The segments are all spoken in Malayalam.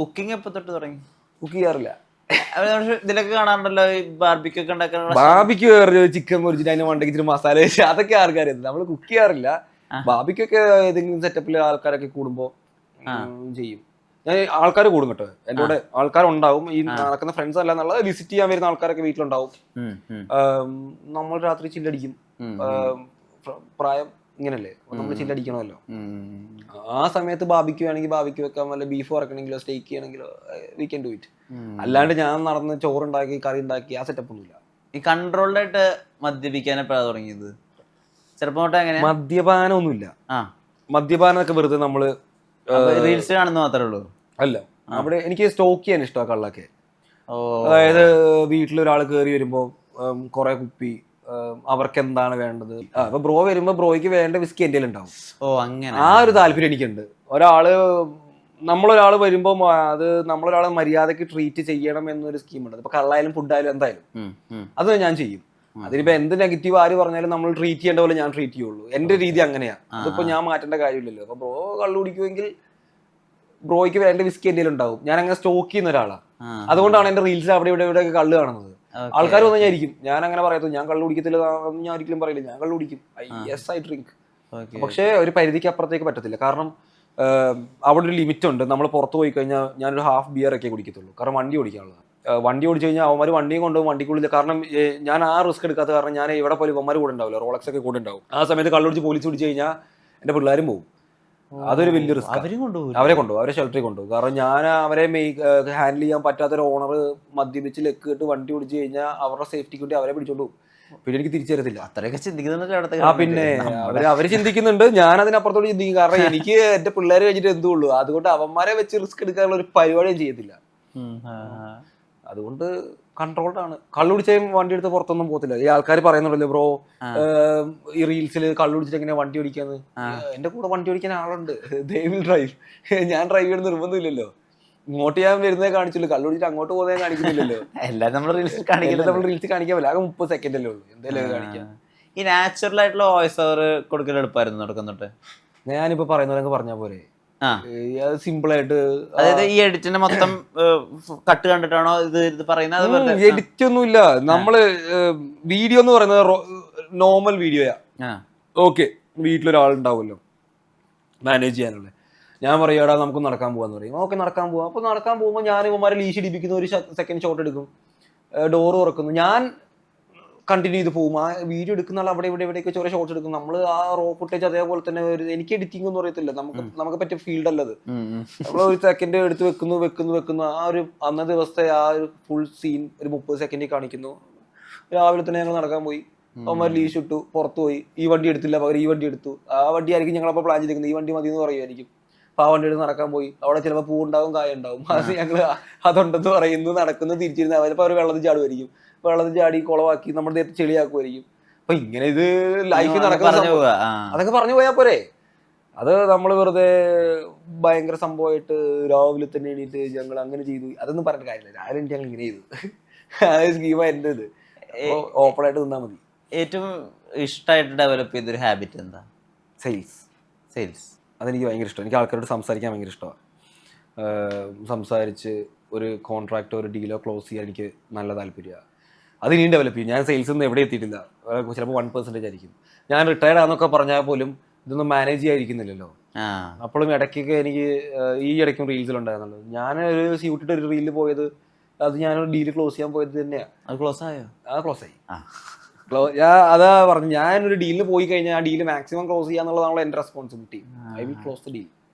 കുക്കിംഗ് എപ്പോ തൊട്ട് തുടങ്ങി? കുക്ക് ചെയ്യാറില്ല. ഇതിലൊക്കെ കാണാറുണ്ടല്ലോ ബാർബിക്യൂ ഒക്കെ ഉണ്ടാക്കാനുള്ള. ബാബിക്ക് ചിക്കൻ പൊരിച്ചിട്ട് അതിന് മണ്ടയ്ക്ക് ഇച്ചിരി മസാല വെച്ച് അതൊക്കെ ആൾക്കാർ നമ്മൾ കുക്ക് ചെയ്യാറില്ല. ബാബിക്കൊക്കെ ഏതെങ്കിലും സെറ്റപ്പിൽ ആൾക്കാരൊക്കെ കൂടുമ്പോ ചെയ്യും. ഞാൻ ആൾക്കാർ കൂടും കേട്ടോ, എൻ്റെ കൂടെ ആൾക്കാരുണ്ടാവും. ഈ നടക്കുന്ന ഫ്രണ്ട്സ് അല്ല എന്നുള്ളത് വിസിറ്റ് ചെയ്യാൻ വരുന്ന ആൾക്കാരൊക്കെ വീട്ടിലുണ്ടാവും. നമ്മൾ രാത്രി ചില്ലടിക്കും. പ്രായം ഇങ്ങനല്ലേ, നമ്മൾ ചില്ലടിക്കണമല്ലോ. ആ സമയത്ത് ബാബിക്ക് വേണമെങ്കിൽ ബാബിക്ക് വെക്കാം, വല്ല ബീഫ് വറക്കണമെങ്കിലോ സ്റ്റേക്ക് ചെയ്യണമെങ്കിലോ വി ക്യാൻ ഡു ഇറ്റ്. അല്ലാണ്ട് ഞാൻ നടന്ന് ചോറുണ്ടാക്കി കറി ഉണ്ടാക്കി ആ സെറ്റപ്പ് ഒന്നുമില്ല. ഈ കൺട്രോൾഡ് ആയിട്ട് മദ്യപിക്കാൻ എപ്പോഴാണ് തുടങ്ങിയത്? ചെറുപ്പം തൊട്ട് എങ്ങനെ? മദ്യപാനം ഒന്നുമില്ല. മദ്യപാനമൊക്കെ വെറുതെ നമ്മള് റീൽസ് കാണുന്ന മാത്രമേ ഉള്ളൂ. അല്ല, അവിടെ എനിക്ക് സ്റ്റോക്ക് ചെയ്യാൻ ഇഷ്ടമാണ് കള്ളൊക്കെ. അതായത് വീട്ടിലൊരാൾ കയറി വരുമ്പോ കുറെ കുപ്പി, അവർക്ക് എന്താണ് വേണ്ടത്. അപ്പൊ ബ്രോ വരുമ്പോ ബ്രോയ്ക്ക് വേണ്ട വിസ്കി എൻ്റെ ഉണ്ടാവും. അങ്ങനെ ആ ഒരു താല്പര്യം എനിക്കുണ്ട്. നമ്മളൊരാൾ വരുമ്പോ അത് നമ്മളൊരാളെ മര്യാദക്ക് ട്രീറ്റ് ചെയ്യണം എന്നൊരു സ്കീമുണ്ട്. ഇപ്പൊ കള്ളായാലും ഫുഡായാലും എന്തായാലും അത് ഞാൻ ചെയ്യും. അതിനിപ്പോ എന്ത് നെഗറ്റീവ് ആര് പറഞ്ഞാലും നമ്മൾ ട്രീറ്റ് ചെയ്യേണ്ട പോലെ ഞാൻ ട്രീറ്റ് ചെയ്യുള്ളൂ. എന്റെ രീതി അങ്ങനെയാ. അതിപ്പോ ഞാൻ മാറ്റേണ്ട കാര്യമില്ലല്ലോ. അപ്പൊ ബ്രോ കള്ളു കുടിക്കുമെങ്കിൽ ബ്രോയ്ക്ക് വേണ്ട വിസ്കി എൻ്റെ ഉണ്ടാവും. ഞാൻ അങ്ങനെ സ്റ്റോക്ക് ചെയ്യുന്ന ഒരാളാണ്. അതുകൊണ്ടാണ് എന്റെ റീൽസ് അവിടെ ഇവിടെ കള്ള് കാണുന്നത്. ആൾക്കാർ വന്നു ഞാൻ ഇരിക്കും, ഞാൻ അങ്ങനെ പറയത്തു ഞാൻ കള്ളു കുടിക്കത്തില്ല, ഞാൻ ഒരിക്കലും പറയില്ല. ഞാൻ കള്ളു കുടിക്കും, ഐ ഡ്രിങ്ക്. പക്ഷേ ഒരു പരിധിക്ക് അപ്പുറത്തേക്ക് പറ്റത്തില്ല. കാരണം അവിടെ ഒരു ലിമിറ്റ് ഉണ്ട്. നമ്മൾ പുറത്ത് പോയി കഴിഞ്ഞാൽ ഞാനൊരു ഹാഫ് ബിയർ ഒക്കെ കുടിക്കത്തുള്ളൂ. കാരണം വണ്ടി ഓടിക്കാനുള്ളത്. വണ്ടി ഓടിച്ചു കഴിഞ്ഞാൽ അവന്മാർ വണ്ടിയും കൊണ്ടുപോകും, വണ്ടിക്കുള്ളിൽ. കാരണം ഞാൻ ആ റിസ്ക് എടുക്കാത്ത കാരണം ഞാൻ എവിടെ പോലും അവന്മാർ കൂടെ ഉണ്ടാവില്ല, റോളക്സ് ഒക്കെ കൂടെ ഉണ്ടാവും. ആ സമയത്ത് കള്ളുടിച്ച് പോലീസ് പിടിച്ചു കഴിഞ്ഞാൽ എൻ്റെ പിള്ളേരും പോകും. അതൊരു വലിയ റിസ്ക്. അവരെ കൊണ്ടുപോകും, അവരെ ഷെൽട്ടറിൽ കൊണ്ടുപോകും. കാരണം ഞാൻ അവരെ ഹാൻഡിൽ ചെയ്യാൻ പറ്റാത്തൊരു ഓണർ മദ്യപിച്ച് ലെക്ക് ഇട്ട് വണ്ടി ഓടിച്ചു കഴിഞ്ഞാൽ അവരുടെ സേഫ്റ്റിക്ക് വേണ്ടി അവരെ പിടിച്ചോണ്ട് പോകും. പിന്നെ എനിക്ക് തിരിച്ചു തരത്തില്ല. അത്രയൊക്കെ ചിന്തിക്കുന്നുണ്ട്. പിന്നെ അവര് ചിന്തിക്കുന്നുണ്ട്, ഞാൻ അതിനപ്പുറത്തോട് ചിന്തിക്കും. കാരണം എനിക്ക് എന്റെ പിള്ളേർ കഴിഞ്ഞിട്ട് എന്തുള്ളൂ. അതുകൊണ്ട് അവന്മാരെ വെച്ച് റിസ്ക് എടുക്കാനുള്ള ഒരു പരിപാടിയും ചെയ്യത്തില്ല. അതുകൊണ്ട് കൺട്രോൾഡ് ആണ്. കള്ളുടിച്ചാൽ വണ്ടി എടുത്ത് പുറത്തൊന്നും പോകത്തില്ല. ഈ ആൾക്കാർ പറയുന്നുണ്ടല്ലോ ബ്രോ ഈ റീൽസിൽ കള്ളുടിച്ചിട്ട് എങ്ങനെയാ വണ്ടി ഓടിക്കാന്ന്. എന്റെ കൂടെ വണ്ടി ഓടിക്കാൻ ആളുണ്ട്, ദേ വിൽ ഡ്രൈവ്. ഞാൻ ഡ്രൈവ് ചെയ്യുന്ന നിർബന്ധമില്ലല്ലോ. ഇങ്ങോട്ട് ഞാൻ വരുന്നേ കാണിച്ചുള്ളൂ, കള്ളുടിച്ചിട്ട് അങ്ങോട്ട് പോകുന്നേ കാണിക്കുന്നില്ലല്ലോ. എല്ലാം നമ്മൾ റീൽസ് കാണിക്കാൻ പറ്റില്ല. ആകെ 30 സെക്കൻഡ് അല്ലേ ഉള്ളൂ, എന്തായാലും കാണിക്കാം. ഈ നാച്ചുറൽ ആയിട്ടുള്ള വോയിസ് ഓവർ കൊടുക്കൽ എടുപ്പായിരുന്നു നടക്കുന്നുണ്ട്. ഞാനിപ്പോ പറയുന്നതൊക്കെ പറഞ്ഞാൽ പോരെ, സിമ്പിൾ ആയിട്ട്. അതായത് ഈ എഡിറ്റിന്റെ മൊത്തം കട്ട് കണ്ടിട്ടാണോ ഇത് പറയുന്നത്? എഡിറ്റ് ഒന്നുമില്ല. നമ്മള് വീഡിയോ എന്ന് പറയുന്നത് നോർമൽ വീഡിയോയാ. ഓക്കെ, വീട്ടിലൊരാളുണ്ടാവുമല്ലോ മാനേജ് ചെയ്യാനുള്ള. ഞാൻ പറയാടാ നമുക്ക് നടക്കാൻ പോവാന്ന് പറയും. ഓക്കെ, നടക്കാൻ പോവാം. അപ്പൊ നടക്കാൻ പോകുമ്പോൾ ഞാൻ ഇവന്മാരെ ലീഷ് ഇടിപ്പിക്കുന്ന ഒരു സെക്കൻഡ് ഷോട്ട് എടുക്കും, ഡോറ് തുറക്കുന്നു, ഞാൻ കണ്ടിന്യൂ ചെയ്ത് പോകും. ആ വീഡിയോ എടുക്കുന്ന ആൾ അവിടെ ഇവിടെയൊക്കെ ചെറിയ ഷോട്ട്സ് എടുക്കും. നമ്മൾ ആ റോ ഫുട്ടേജ് അതേപോലെ തന്നെ. എനിക്ക് എഡിറ്റിംഗ് ഒന്നും അറിയത്തില്ല, നമുക്ക് പറ്റിയ ഫീൽഡ് അല്ലത്. നമ്മൾ ഒരു സെക്കൻഡ് എടുത്ത് വെക്കുന്നു. ആ ഒരു അന്നത്തെ ദിവസത്തെ ആ ഒരു ഫുൾ സീൻ ഒരു 30 സെക്കൻഡിൽ കാണിക്കുന്നു. രാവിലെ തന്നെ ഞങ്ങൾ നടക്കാൻ പോയി, അവന്മാർ ലീഷ് ഇട്ടു, പുറത്തു പോയി. ഈ വണ്ടി എടുത്തില്ല, പകരം ഈ വണ്ടി എടുത്തു. ആ വണ്ടി ആയിരിക്കും ഞങ്ങളപ്പോൾ പ്ലാൻ ചെയ്തിരിക്കുന്നത്, ഈ വണ്ടി മതി എന്ന് പറയുമായിരിക്കും. അപ്പൊ ആ വണ്ടി എടുത്ത് നടക്കാൻ പോയി. അവിടെ ചിലപ്പോൾ പൂവുണ്ടാവും, കായ ഉണ്ടാവും. അത് ഞങ്ങൾ അതുണ്ടെന്ന് പറയുന്നു, നടക്കുന്നു, തിരിച്ചിരുന്ന് അവരിപ്പോൾ അവർ വെള്ളത്തിൽ ചാടുമായിരിക്കും. വെള്ളത്തിൽ ചാടി കുളവാക്കി നമ്മുടെ ദേഹത്ത് ചെളിയാക്കുമായിരിക്കും. അപ്പൊ ഇങ്ങനെ ഇത് ലൈഫിൽ നടക്കുന്ന അതൊക്കെ പറഞ്ഞു പോയാൽ പോരെ. അത് നമ്മൾ വെറുതെ ഭയങ്കര സംഭവമായിട്ട് രാവിലെ തന്നെ എണീറ്റ് ഞങ്ങൾ അങ്ങനെ ചെയ്തു അതൊന്നും പറഞ്ഞിട്ട് കാര്യമില്ല. രാവിലെ ഞങ്ങൾ ഇങ്ങനെ ചെയ്തു, അതായത് സ്കീമ എൻ്റെ ഇത്. ഓപ്പൺ ആയിട്ട് നിന്നാൽ മതി. ഏറ്റവും ഇഷ്ടമായിട്ട് ഡെവലപ്പ് ചെയ്തൊരു ഹാബിറ്റ് എന്താ? സെയിൽസ്. അതെനിക്ക് ഭയങ്കര ഇഷ്ടമാണ്. എനിക്ക് ആൾക്കാരോട് സംസാരിക്കാൻ ഭയങ്കര ഇഷ്ടമാണ്. സംസാരിച്ച് ഒരു കോൺട്രാക്റ്റോ ഒരു ഡീലോ ക്ലോസ് ചെയ്യാൻ എനിക്ക് നല്ല താല്പര്യമാണ്. അത് ഇനിയും ഡെവലപ്പ് ചെയ്യും. ഞാൻ സെയിൽസ് ഒന്നും എവിടെ എത്തിയിട്ടില്ല. ചിലപ്പോൾ 1% ആയിരിക്കും. ഞാൻ റിട്ടയർഡ് ആണെന്നൊക്കെ പറഞ്ഞാൽ പോലും ഇതൊന്നും മാനേജ് ചെയ്യാതിരിക്കുന്നില്ലല്ലോ. അപ്പോഴും ഇടയ്ക്കൊക്കെ എനിക്ക് ഈ ഇടയ്ക്കും റീൽസിലുണ്ടായിരുന്നുള്ളൂ. ഞാൻ ഒരു സ്യൂട്ടിട്ട് ഒരു റീലിൽ പോയത്, അത് ഞാനൊരു ഡീല് ക്ലോസ് ചെയ്യാൻ പോയത് തന്നെയാണ്. അത് ക്ലോസ് ആയോ? ക്ലോസ് ആയി. അതാ പറഞ്ഞു, ഞാനൊരു ഡീലിന് പോയി കഴിഞ്ഞാൽ ആ ഡീല് മാക്സിമം ക്ലോസ് ചെയ്യാന്നുള്ളതാണല്ലോ എൻ്റെ responsibility. I will close the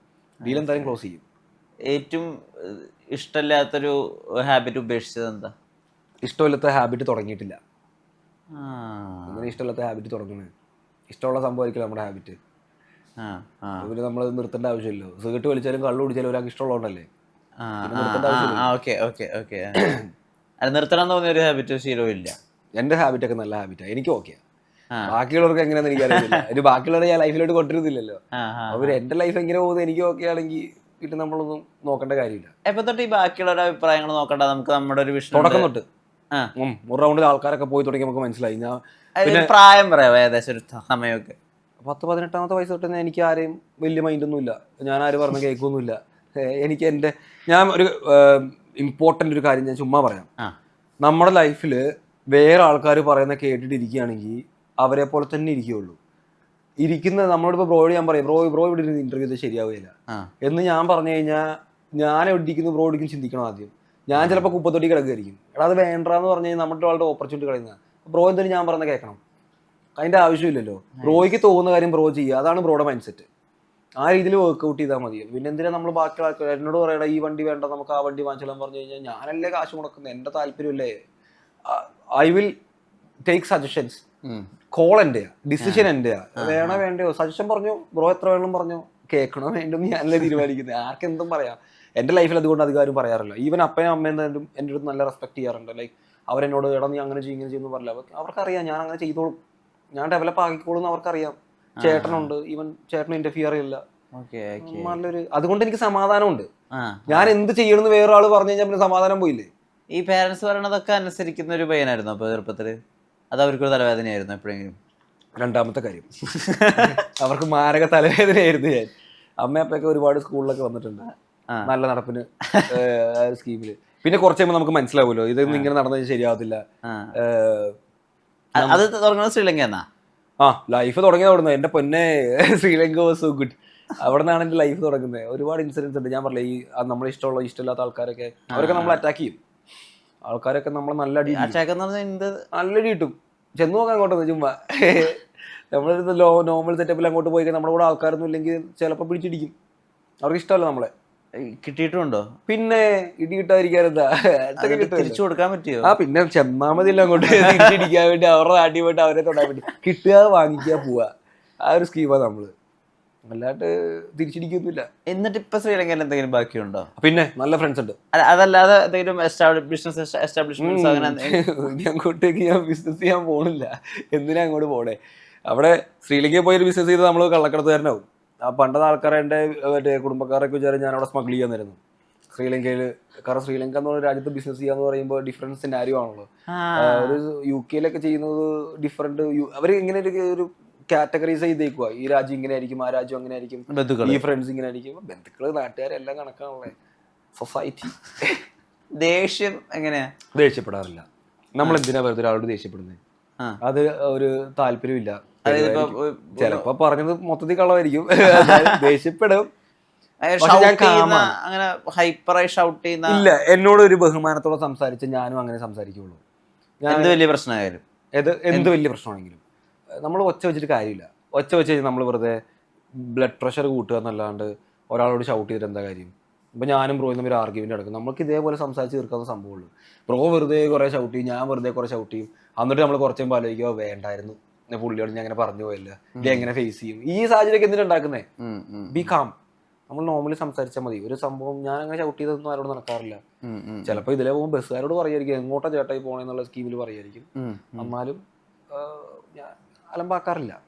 deal എന്തായാലും ക്ലോസ് ചെയ്യും. ഏറ്റവും ഇഷ്ടമില്ലാത്തൊരു ഹാബിറ്റ് ഉപേക്ഷിച്ചത് എന്താ? ഇഷ്ടമില്ലാത്ത ഹാബിറ്റ് തുടങ്ങിയിട്ടില്ല. അങ്ങനെ ഇഷ്ടമില്ലാത്ത ഹാബിറ്റ് തുടങ്ങണേ. ഇഷ്ടമുള്ള സംഭവമായിരിക്കും നമ്മുടെ ഹാബിറ്റ്. പിന്നെ നമ്മൾ നിർത്തേണ്ട ആവശ്യമില്ലല്ലോ. സിഗരറ്റ് വലിച്ചാലും കള്ളു കുടിച്ചാലും ഒരാൾക്ക് ഇഷ്ടമുള്ളതുകൊണ്ടല്ലേ. നിർത്തണം തോന്നിയ ഒരു ഹാബിറ്റ് ശീലവും ഇല്ല. എന്റെ ഹാബിറ്റൊക്കെ നല്ല ഹാബിറ്റാണ്, എനിക്ക് ഓക്കെ. ബാക്കിയുള്ളവർക്ക് എങ്ങനെയാന്ന് എനിക്കറിയില്ല. ഒരു ബാക്കിയുള്ളവരെ ഞാൻ ലൈഫിലോട്ട് കൊണ്ടുവരുന്നില്ലല്ലോ. അവർ എന്റെ ലൈഫ് എങ്ങനെ പോകുന്നത് എനിക്ക് ഓക്കെ ആണെങ്കിൽ പിന്നെ നമ്മളൊന്നും നോക്കേണ്ട കാര്യമില്ല. എപ്പൊ തൊട്ട് ഈ ബാക്കിയുള്ളവരുടെ അഭിപ്രായങ്ങൾ നോക്കണ്ട, നമുക്ക് നമ്മുടെ ഒരു വിഷയം തുടക്കം തൊട്ട് ഒരു റൗണ്ടിൽ ആൾക്കാരൊക്കെ പോയി തുടങ്ങി നമുക്ക് മനസ്സിലായി. ഞാൻ പ്രായം പറയാം ഏകദേശം ഒരു സമയമൊക്കെ 18-18 വയസ്സ് തൊട്ട് എനിക്ക് ആരെയും വലിയ മൈൻഡൊന്നും ഇല്ല. ഞാൻ ആര് പറഞ്ഞ കേൾക്കൊന്നുമില്ല. എനിക്ക് ഞാൻ ഒരു ഇമ്പോർട്ടൻ്റ് ഒരു കാര്യം ഞാൻ ചുമ്മാ പറയാം. ആ നമ്മുടെ ലൈഫിൽ വേറെ ആൾക്കാർ പറയുന്ന കേട്ടിട്ട് ഇരിക്കുകയാണെങ്കിൽ അവരെ പോലെ തന്നെ ഇരിക്കുകയുള്ളൂ. നമ്മളോടിപ്പോൾ ബ്രോയോട് ഞാൻ പറയും, ബ്രോ ഇവിടെ ഇരുന്ന് ഇന്റർവ്യൂ ചെയ്ത് ശരിയാവില്ല എന്ന് ഞാൻ പറഞ്ഞു കഴിഞ്ഞാൽ ഞാൻ എവിടിക്കുന്നു ബ്രോ ഒടിക്കും ചിന്തിക്കണം ആദ്യം. ഞാൻ ചിലപ്പോൾ കുപ്പത്തൊട്ടി കിടക്കുകയായിരിക്കും. എടാ അത് വേണ്ടാന്ന് പറഞ്ഞു കഴിഞ്ഞാൽ നമ്മുടെ ആളുടെ ഓപ്പർച്യൂണിറ്റി കളയുന്ന ബ്രോ എന്തെങ്കിലും ഞാൻ പറഞ്ഞ കേൾക്കണം. അതിൻ്റെ ആവശ്യമില്ലല്ലോ. ബ്രോയ്ക്ക് തോന്നുന്ന കാര്യം ബ്രോ ചെയ്യുക, അതാണ് ബ്രോയുടെ മൈൻഡ് സെറ്റ്. ആ രീതിയിൽ വർക്ക്ഔട്ട് ചെയ്താൽ മതി. പിന്നെ എന്തിനാ നമ്മൾ ബാക്കി ആൾക്കാർ എന്നോട് പറയണം ഈ വണ്ടി വേണ്ട നമുക്ക് ആ വണ്ടി വാങ്ങിച്ചാൽ പറഞ്ഞു കഴിഞ്ഞാൽ ഞാനല്ലേ കാശ് മുടക്കുന്നത്, എൻ്റെ താല്പര്യമല്ലേ. I will take suggestions. Call എൻ്റെയാ, ഡിസിഷൻ എൻ്റെയാ. വേണോ വേണ്ടയോ സജഷൻ പറഞ്ഞു, ബ്രോ എത്ര വേണം പറഞ്ഞു, കേൾക്കണോ വേണ്ടെന്ന് ഞാനല്ലേ തീരുമാനിക്കുന്നത്. ആർക്കെന്തും പറയാം. എൻ്റെ ലൈഫിൽ അതുകൊണ്ട് അധികാരം പറയാറില്ല. ഈവൻ അപ്പനും അമ്മയും എൻ്റെ അടുത്ത് നല്ല റെസ്പെക്ട് ചെയ്യാറുണ്ട്. ലൈക്ക് അവരെന്നോട് എടാ നീ അങ്ങനെ ചെയ്യും ഇങ്ങനെ ചെയ്യുന്നു പറയില്ല. അവർക്കറിയാം ഞാൻ അങ്ങനെ ചെയ്തോളും, ഞാൻ ഡെവലപ്പ് ആക്കിക്കോളും എന്ന് അവർക്കറിയാം. ചേട്ടനുണ്ട്, ഈവൻ ചേട്ടനും ഇന്റർഫിയർ ചെയ്യില്ല. നല്ലൊരു അതുകൊണ്ട് എനിക്ക് സമാധാനമുണ്ട്. ഞാൻ എന്ത് ചെയ്യണമെന്ന് വേറെ ആള് പറഞ്ഞു കഴിഞ്ഞാൽ പിന്നെ സമാധാനം പോയില്ലേ. ഈ പേരൻസ് പറയണതൊക്കെ അനുസരിക്കുന്ന ഒരു പയ്യനായിരുന്നു അപ്പൊ ചെറുപ്പത്തില്? അത് അവർക്കൊരു തലവേദനയായിരുന്നു എപ്പോഴെങ്കിലും? രണ്ടാമത്തെ കാര്യം അവർക്ക് മാരക തലവേദനയായിരുന്നു ഞാൻ. അമ്മയപ്പൊക്കെ ഒരുപാട് സ്കൂളിലൊക്കെ വന്നിട്ടുണ്ട് നല്ല നടപ്പിന് സ്കീമില്. പിന്നെ കുറച്ച് കഴിയുമ്പോൾ നമുക്ക് മനസ്സിലാവുമല്ലോ ഇതൊന്നും ഇങ്ങനെ നടന്നത് ശരിയാവത്തില്ല. അത് തുടങ്ങുന്നത് ശ്രീലങ്ക എന്നാ? ലൈഫ് തുടങ്ങിയത് അവിടുന്ന്. എന്റെ പൊന്നെ ശ്രീലങ്ക വാസ് സോ ഗുഡ്. അവിടെ നിന്നാണ് എന്റെ ലൈഫ് തുടങ്ങുന്നത്. ഒരുപാട് ഇൻസിഡൻസ് ഉണ്ട്. ഞാൻ പറഞ്ഞില്ല ഈ നമ്മളെ ഇഷ്ടമില്ലാത്ത ആൾക്കാരൊക്കെ അവരൊക്കെ നമ്മൾ അറ്റാക്ക് ചെയ്യും. ആൾക്കാരൊക്കെ നമ്മളെ നല്ല അടി കിട്ടും. ചെന്ന് നോക്കാൻ അങ്ങോട്ടൊന്നും ചുമ്മാ നമ്മളൊരു നോർമൽ സെറ്റപ്പിൽ അങ്ങോട്ട് പോയി നമ്മുടെ കൂടെ ആൾക്കാരൊന്നും ഇല്ലെങ്കിൽ ചിലപ്പോൾ പിടിച്ചിടിക്കും. അവർക്ക് ഇഷ്ടമല്ല നമ്മളെ. കിട്ടിയിട്ടുണ്ടോ? പിന്നെ ഇടി കിട്ടാതിരിക്കാനെന്താ, തിരിച്ചു കൊടുക്കാൻ പറ്റിയോ? പിന്നെ ചെന്നാ മതില്ല അങ്ങോട്ട് തിരിച്ചടിക്കാൻ വേണ്ടി അവരുടെ നാട്ടിൽ പോയിട്ട് അവരെ തൊടാൻ വേണ്ടി കിട്ടുക വാങ്ങിക്കുക പോവുക. ആ ഒരു സ്കീമാണ് നമ്മള്. അല്ലാണ്ട് തിരിച്ചടിക്കൊന്നുമില്ല. എന്നിട്ട് ഇപ്പൊ ശ്രീലങ്കയിൽ എന്തെങ്കിലും ബാക്കിയുണ്ടോ? പിന്നെ നല്ല ഫ്രണ്ട്സ് ഉണ്ട്. അതല്ലാതെ എന്തെങ്കിലും എസ്റ്റാബ്ലിഷ്മെന്റ്സ് അങ്ങനെ അങ്ങോട്ടേക്ക് ഞാൻ ബിസിനസ് ചെയ്യാൻ പോണില്ല. എന്തിനാ അങ്ങോട്ട് പോണേ? അവിടെ ശ്രീലങ്കയിൽ പോയൊരു ബിസിനസ് ചെയ്ത് നമ്മൾ കള്ളക്കടത്തുകാരനാവും. ആ പണ്ടത്തെ ആൾക്കാരെ എൻ്റെ മറ്റേ കുടുംബക്കാരൊക്കെ വിചാരം ഞാൻ അവിടെ സ്മഗിൾ ചെയ്യാൻ തരുന്നു ശ്രീലങ്കയിൽ. കാരണം ശ്രീലങ്ക എന്ന് പറഞ്ഞ രാജ്യത്ത് ബിസിനസ് ചെയ്യാന്ന് പറയുമ്പോൾ ഡിഫറൻറ്റ് സിനാരിയോ ആണല്ലോ. ഒരു UK ചെയ്യുന്നത് ഡിഫറെന്റ്. അവർ ഇങ്ങനെ ഒരു കാറ്റഗറൈസ് ചെയ്തേക്കുക. ഈ രാജ്യം ഇങ്ങനെ ആയിരിക്കും, ആ രാജ്യം അങ്ങനെ ആയിരിക്കും, ഈ ഫ്രണ്ട്സ് ഇങ്ങനെ ആയിരിക്കും. ബന്ധുക്കള് നാട്ടുകാരെല്ലാം കണക്കാണല്ലേ. സൊസൈറ്റി ദേഷ്യം എങ്ങനെയാ? ദേഷ്യപ്പെടാറില്ല. നമ്മൾ എന്തിനാ വെറുതെ ഒരാളോട് ദേഷ്യപ്പെടുന്നത്? അത് ഒരു താല്പര്യമില്ല. ചിലപ്പോ പറഞ്ഞത് മൊത്തത്തിൽ കളവായിരിക്കും. ദേഷ്യപ്പെടും. ഇല്ല, എന്നോട് ഒരു ബഹുമാനത്തോടെ സംസാരിച്ച് ഞാനും അങ്ങനെ സംസാരിക്കുള്ളൂ. എന്ത് വലിയ പ്രശ്നമായാലും എന്ത് വലിയ പ്രശ്നമാണെങ്കിലും നമ്മൾ ഒച്ച വെച്ചിട്ട് കാര്യമില്ല. ഒച്ച വെച്ച് കഴിഞ്ഞാൽ നമ്മൾ വെറുതെ ബ്ലഡ് പ്രഷർ കൂട്ടുക എന്നല്ലാണ്ട് ഒരാളോട് ഷൗട്ട് ചെയ്തിട്ട് എന്താ കാര്യം? ഇപ്പം ഞാനും ബ്രോയും തമ്മിൽ ആർഗ്യുമെന്റ് നടക്കും. നമുക്ക് ഇതേപോലെ സംസാരിച്ച് തീർക്കാവുന്ന സംഭവമുള്ളൂ. ബ്രോ വെറുതെ കുറേ ഷൗട്ട് ചെയ്യും, ഞാൻ വെറുതെ കുറേ ഷൗട്ട് ചെയ്യും. എന്നിട്ട് നമ്മൾ കുറച്ച് കഴിയുമ്പോൾ ആലോചിക്കുക വേണ്ടായിരുന്നു, പുള്ളിയോട് ഞാൻ അങ്ങനെ പറഞ്ഞു പോയല്ല, ഇത് എങ്ങനെ ഫേസ് ചെയ്യും? ഈ സാഹചര്യമൊക്കെ എന്തിനാ ഉണ്ടാക്കുന്നേ? Be calm. നമ്മൾ നോർമലി സംസാരിച്ചാൽ മതി. ഒരു സംഭവം ഞാൻ അങ്ങനെ ഷൗട്ട് ചെയ്തൊന്നും ആരോട് നടക്കാറില്ല. ചിലപ്പോൾ ഇതിലെ പോകുമ്പോൾ ബസ്സുകാരോട് പറയായിരിക്കും എങ്ങോട്ടാ ചേട്ടായി പോണേന്നുള്ള സ്കീമിൽ പറയായിരിക്കും. എന്നാലും ഞാൻ അലമ്പാക്കാറില്ല.